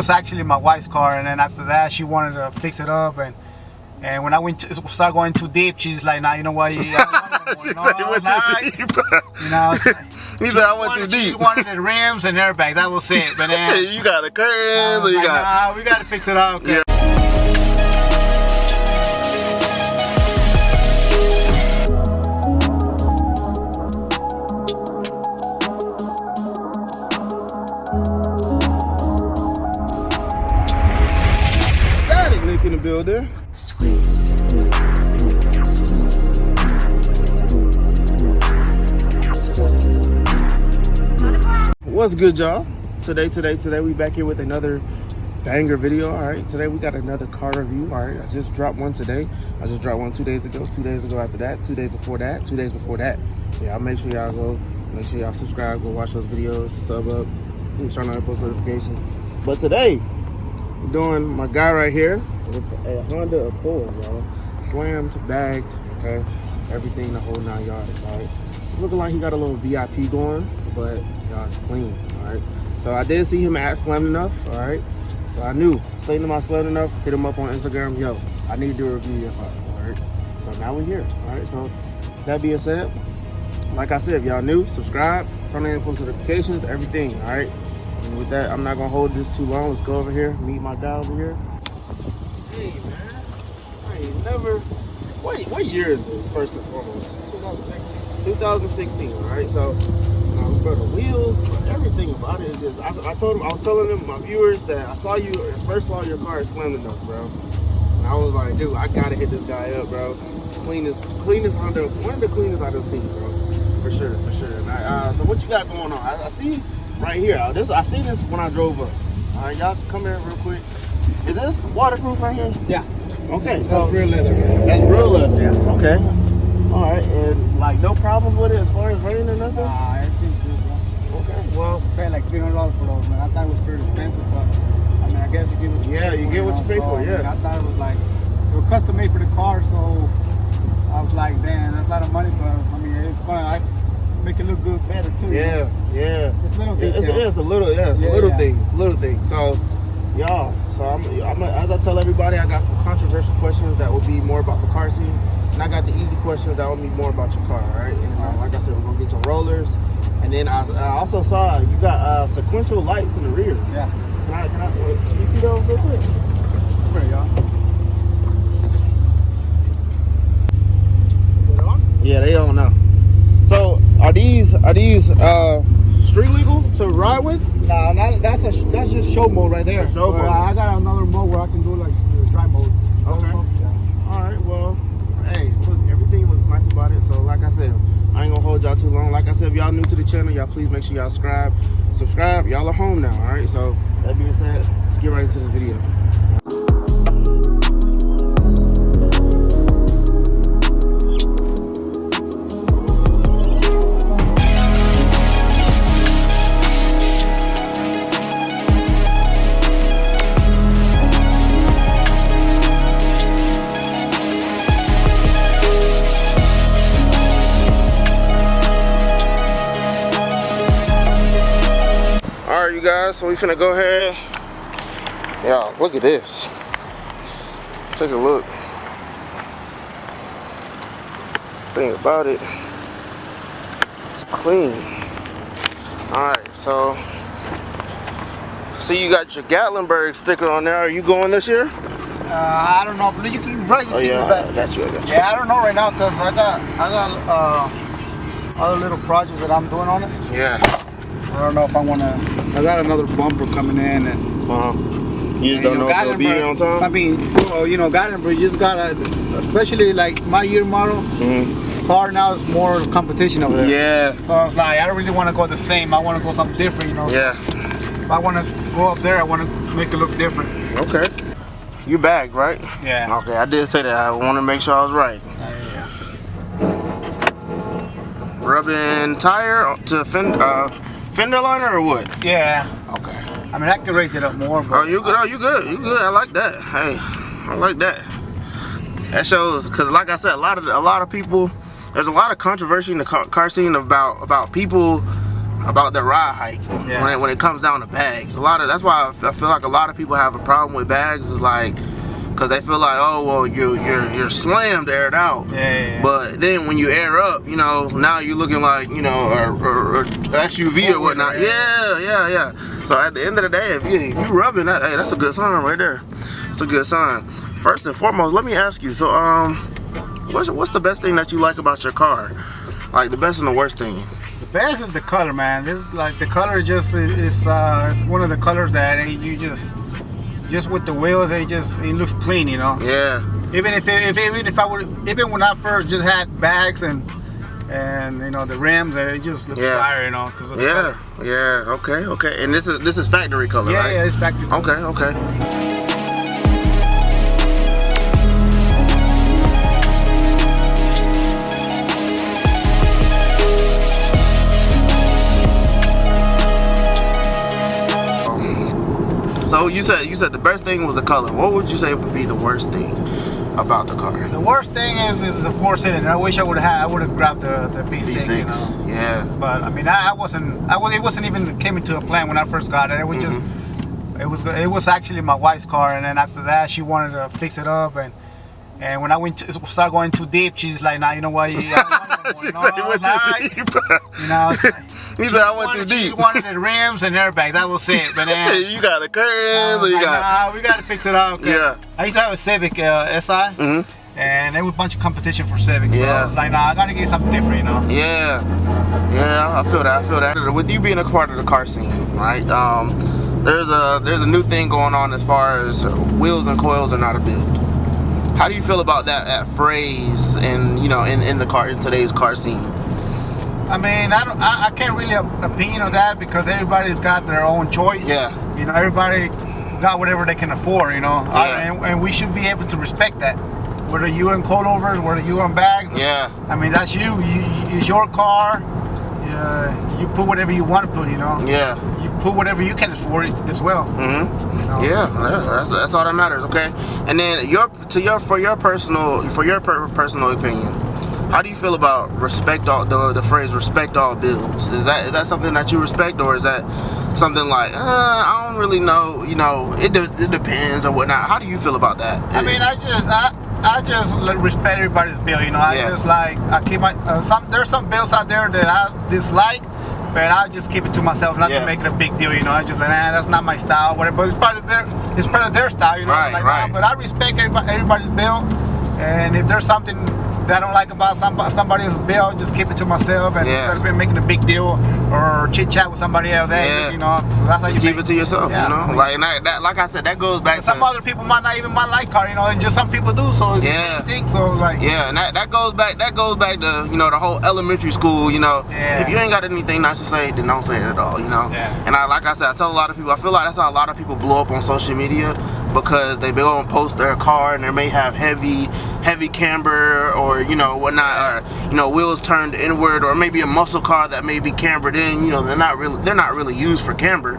was actually my wife's car, and then after that, she wanted to fix it up, and when I went to start going too deep, she's like, "Nah, you know what? I don't want it no more." She went too deep. You know, he said, "I went too deep." She just wanted the rims and airbags. That was it. But then you got the curtains, or you got? Nah, we gotta fix it up. Okay. Yeah. In the building. What's good, y'all? Today we back here with another banger video. All right, today we got another car review. All right, I just dropped one today. I just dropped one 2 days ago. 2 days ago after that. 2 days before that. 2 days before that. Yeah, I'll make sure y'all subscribe, go watch those videos, sub up, and turn on post notifications. But today we're doing my guy right here with a Honda Accord, y'all. Slammed, bagged, okay? Everything the whole 9 yards, all right? Looking like he got a little VIP going, but y'all, it's clean, all right? So I did see him at Slammed Enough, all right? So I knew, seen him at Slammed Enough, hit him up on Instagram, yo, I need to do a review of your car, all right? So now we're here, all right? So that being said, like I said, if y'all new, subscribe, turn on post notifications, everything, all right? And with that, I'm not gonna hold this too long. Let's go over here, meet my guy over here. Hey man, I ain't never. What year is this? First and foremost, 2016. 2016. All right, so bro, the wheels, everything about it is just. I was telling them, my viewers, that I saw you first saw your car at Slammed Enough, bro. And I was like, dude, I gotta hit this guy up, bro. Cleanest Honda, one of the cleanest I've seen, bro. For sure. And so what you got going on? I see right here. I see this when I drove up. All right, y'all come here real quick. Is this waterproof right here? Yeah. Okay, so that's real leather. That's real leather. Yeah. Okay. All right, and like no problems with it as far as rain or nothing? Nah, everything's good, bro. Okay. Well, I paid like $300 for those, man. I thought it was pretty expensive, but I mean, I guess you get what you pay for. you get what you pay for, yeah. I mean, I thought it was like, they were custom made for the car, so I was like, damn, that's a lot of money for us. I mean, it's fun. Make it look good, better too. Yeah. It's little details. It's a little, little things. So, y'all, I'm as I tell everybody, I got some controversial questions that will be more about the car scene, and I got the easy questions that will be more about your car, all right? And like I said, we're gonna get some rollers, and then I also saw you got sequential lights in the rear. Yeah. Can you see those real quick? Come here, y'all. Yeah, they don't know. So are these street legal to ride with? Nah, that's just show mode right there. Show mode. I got another mode where I can do like dry mode. Okay. Yeah. All right. Well, hey, look, everything looks nice about it. So like I said, I ain't gonna hold y'all too long. Like I said, if y'all new to the channel, y'all please make sure y'all subscribe. Y'all are home now. All right. So that being said, let's get right into this video. Alright, you guys, so we finna go ahead. Y'all, look at this. Take a look. Thing about it, it's clean. Alright, so see you got your Gatlinburg sticker on there. Are you going this year? I don't know, but you can right. You Oh see yeah, the back. I got you. Yeah, I don't know right now because I got other little projects that I'm doing on it. Yeah. I don't know if I want to. I got another bumper coming in, and you just don't know if it'll be here on time. I mean, well, Gatlinburg, you just gotta, especially like my year model car now is more competition over there. Yeah. So I was like, I don't really want to go the same. I want to go something different, Yeah. So if I want to go up there, I want to make it look different. Okay. You bagged, right? Yeah. Okay, I did say that. I want to make sure I was right. Yeah. Rubbing tire to fender liner or what? Yeah. Okay. I mean, I could raise it up more. But Oh, you good? Oh, you good? You good? I like that. Hey, I like that. That shows, because like I said, a lot of people. There's a lot of controversy in the car scene about people about the ride height Yeah. when it comes down to bags. That's why I feel like a lot of people have a problem with bags, is like, because they feel like, oh well, you're slammed aired out. Yeah. But then when you air up, you know, now you're looking like, you know, a SUV or whatnot. Yeah. So at the end of the day, if you rubbing that, hey, that's a good sign right there. It's a good sign. First and foremost, let me ask you. So what's the best thing that you like about your car? Like the best and the worst thing? The best is the color, man. This like the color just is it's one of the colors that you just with the wheels, it looks clean, you know. Yeah. Even when I first just had bags and you know the rims, it just looks fire, you know. Cause of the color. Okay. And this is factory color, right? Yeah, it's factory color. Okay. So you said the best thing was the color. What would you say would be the worst thing about the car? The worst thing is the 4-cylinder. I wish I would have grabbed the V6. You know? Yeah. But I mean, it wasn't even came into a plan when I first got it. It was just it was actually my wife's car, and then after that she wanted to fix it up, and when I start going too deep, she's like, nah, you know what? You went too deep. You know. He said I went too deep. She just wanted the rims and airbags. That was it. But then you got a curve, you got. Nah, we gotta fix it up. Yeah. I used to have a Civic SI, and there was a bunch of competition for Civic. So I was like, nah, I gotta get something different, you know. Yeah, I feel that. With you being a part of the car scene, right? There's a new thing going on as far as wheels and coils are not a build. How do you feel about that phrase and, you know, in today's car scene? I mean, I can't really opinion on that because everybody's got their own choice. Yeah. You know, everybody got whatever they can afford, you know. Yeah. And we should be able to respect that. Whether you on coilovers, whether you on bags. Yeah. I mean, that's you. It's your car. You put whatever you want to put, you know. Yeah. You put whatever you can afford as well. Mm-hmm. You know? Yeah, that's all that matters, okay? And then for your personal opinion, how do you feel about the phrase respect all builds? Is that something that you respect, or is that something like I don't really know, you know, it depends or whatnot? How do you feel about that? I mean, I just respect everybody's build, you know. I keep my there's some builds out there that I dislike, but I just keep it to myself, not to make it a big deal, you know. I just like, that's not my style, whatever. But it's part of their style, you know. Right. But I respect everybody's build, and if there's something that I don't like about somebody else's build, just keep it to myself, and instead of making a big deal or chit chat with somebody else, you know. So that's how you keep it to yourself, you know. Like I said, that goes back to some other people might not even like car, you know, and just some people do. So it's just thing. So like and that goes back to, you know, the whole elementary school, you know. If you ain't got anything nice to say, then don't say it at all, you know. And like I said, I tell a lot of people, I feel like that's how a lot of people blow up on social media, because they go and post their car and they may have heavy camber or, you know, whatnot, or, you know, wheels turned inward, or maybe a muscle car that may be cambered in, you know, they're not really used for camber.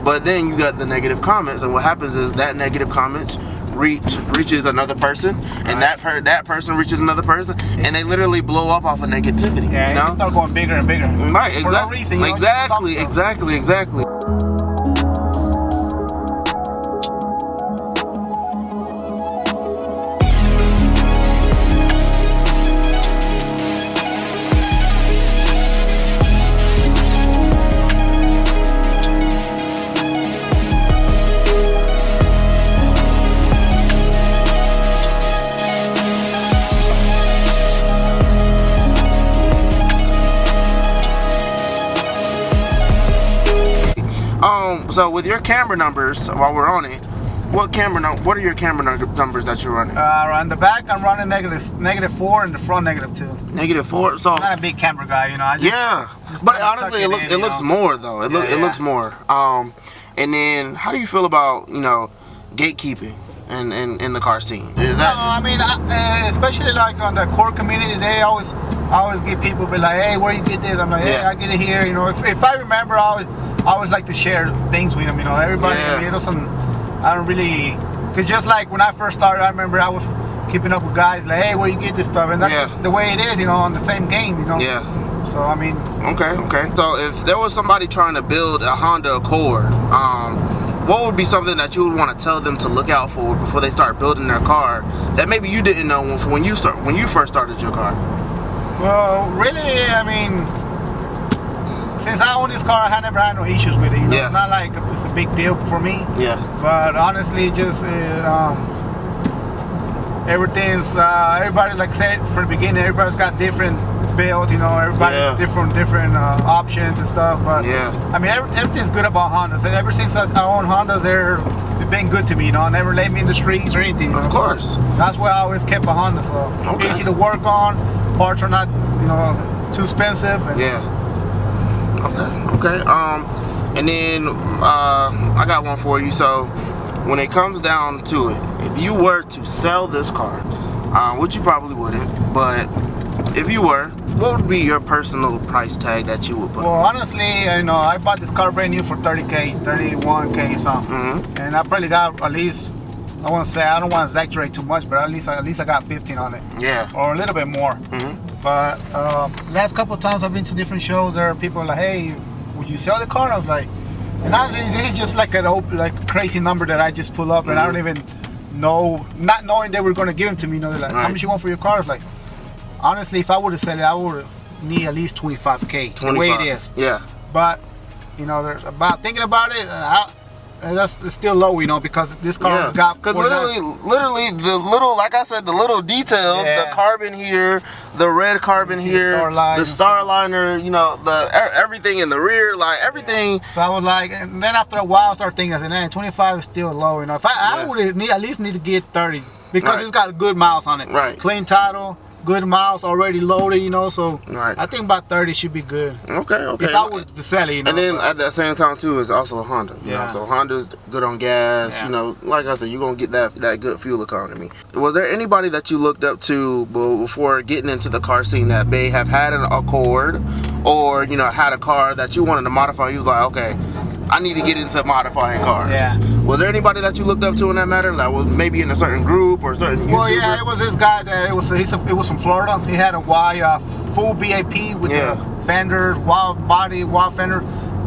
But then you got the negative comments, and what happens is that negative comments reaches another person, and that person reaches another person, and they literally blow up off of negativity. You know? They start going bigger and bigger. Right, exactly. For no reason, you know, Exactly. So with your camera numbers, while we're on it, what are your camera numbers that you're running? On the back, I'm running -4, and the front -2. -4. So I'm not a big camera guy, you know. But honestly, it looks more though. It looks more. And then how do you feel about, you know, gatekeeping in the car scene? Is that? No, I mean, especially like on the core community, I always get people be like, hey, where you get this? I'm like, hey, I get it here. You know, if I remember, I always like to share things with them. You know, everybody. I mean, I don't really, cause just like when I first started, I remember I was keeping up with guys like, hey, where you get this stuff? And that's just the way it is, you know, on the same game, you know. So I mean, Okay. So if there was somebody trying to build a Honda Accord, what would be something that you would want to tell them to look out for before they start building their car that maybe you didn't know when you first started your car? well, really, I mean, since I own this car, I never had no issues with it. You know? Yeah. It's not like it's a big deal for me. Yeah. But honestly, just everything's everybody, like I said from the beginning, everybody's got different build. You know, everybody different options and stuff. But Yeah. I mean, everything's good about Hondas. And ever since I own Hondas, they've been good to me. You know, never let me in the streets or anything. You know? Of course. So that's why I always kept a Honda. So Okay. easy to work on. Parts are not, you know, too expensive. And Yeah. Okay. And then I got one for you. So when it comes down to it, if you were to sell this car, which you probably wouldn't, but if you were, what would be your personal price tag that you would put? Well, honestly, you know, I bought this car brand new for 30K, 31K something, and I probably got at least, I want to say, I don't want to exaggerate too much, but at least I got 15 on it, Yeah. or a little bit more. But last couple of times I've been to different shows, there are people like, hey, would you sell the car? I was like, and honestly, this is just like like crazy number that I just pull up, and I don't even know, not knowing they were going to give them to me. You know, they're like, how much you want for your car? I was like, honestly, if I would have said it, I would need at least 25K, the way it is. Yeah. But, you know, there's about thinking about it, that's it's still low, you know, because this car has got. Because literally, the little, like I said, the little details, the carbon here, the red carbon here, the Starliner, you know, everything in the rear, like everything. So I was like, and then after a while, I started thinking, I said, man, 25 is still low, you know. If I would at least need to get 30 because it's got good miles on it. Right. Clean title. Good miles already loaded, you know, so I think about 30 should be good. Okay. If I were to sell it, you know. And then at the same time too, it's also a Honda. You know? Yeah. So Honda's good on gas. You know, like I said, you're gonna get that good fuel economy. Was there anybody that you looked up to before getting into the car scene that may have had an Accord, or you know, had a car that you wanted to modify? You was like, okay, I need to get into modifying cars. Yeah. Was there anybody that you looked up to in that matter? That was maybe in a certain group or certain YouTuber? Well, yeah, it was this guy that it was from Florida. He had a full BAP with the fenders, wild body, wild fender.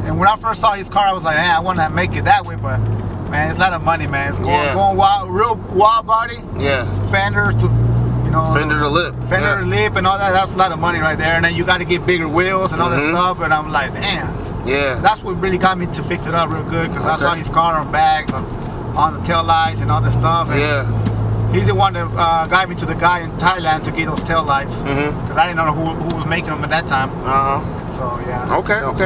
And when I first saw his car, I was like, man, I want to make it that way, but man, it's a lot of money, man. It's going wild, real wild body. Yeah. Fender to, you know. Fender to lip. Fender to lip and all that. That's a lot of money right there. And then you got to get bigger wheels and all that stuff. And I'm like, damn. Yeah. That's what really got me to fix it up real good, because I saw his car on bags, on the tail lights and all that stuff. And he's the one that got me to the guy in Thailand to get those tail lights, because I didn't know who was making them at that time. So yeah. Okay.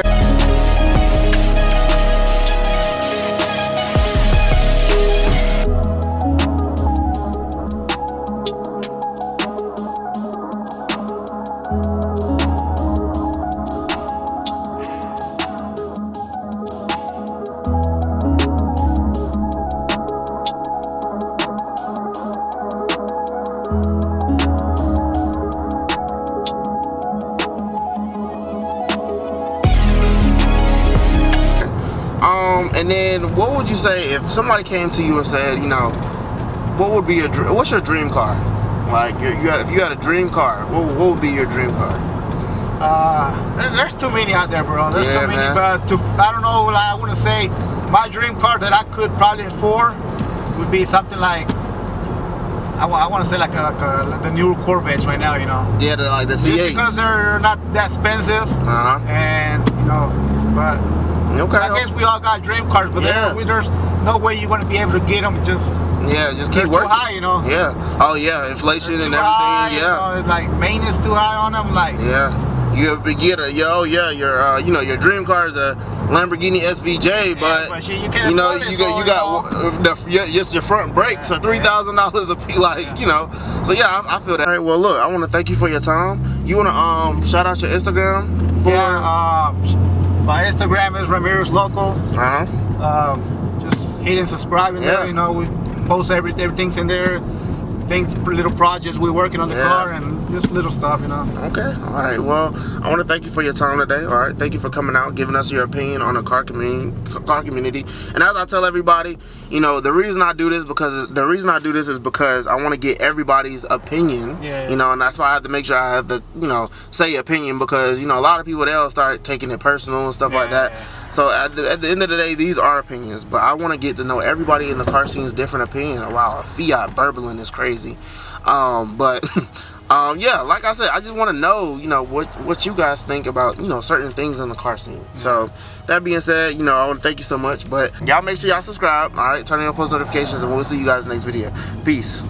And then, what would you say if somebody came to you and said, you know, what would be your what's your dream car? Like, if you had a dream car, what would be your dream car? There's too many out there, bro. There's too many, man. but I don't know. Like, I wouldn't say my dream car that I could probably afford would be something like, I want to say like the new Corvettes right now, you know. Yeah, like the C8s. Just because they're not that expensive, and you know, but. I guess we all got dream cars, but there's no way you're going to be able to get them. Just keep working. Too high, you know. Yeah. Oh yeah, inflation and everything. High, you know, it's like maintenance too high on them. Like you get your your dream car is a Lamborghini SVJ, but you can't afford it, you got just your front brakes are $3,000 a piece, like you know. So yeah, I feel that. All right. Well, look, I want to thank you for your time. You want to shout out your Instagram? My Instagram is Ramirez Local. Just hit and subscribe in there. You know, we post everything's in there. Little projects we're working on the car, and just little stuff, you know. Okay, all right. Well, I want to thank you for your time today. All right, thank you for coming out, giving us your opinion on the car community. And as I tell everybody, you know, the reason I do this is because I want to get everybody's opinion. Yeah. You know, and that's why I have to make sure I have to, you know, say opinion, because you know a lot of people, they'll start taking it personal and stuff like that. So at the end of the day, these are opinions, but I want to get to know everybody in the car scene's different opinion. Wow, a Fiat burbling is crazy. Yeah, like I said, I just want to know, you know, what you guys think about, you know, certain things in the car scene. So that being said, you know, I want to thank you so much. But y'all make sure y'all subscribe, all right, turn on your post notifications, and we'll see you guys next video. Peace.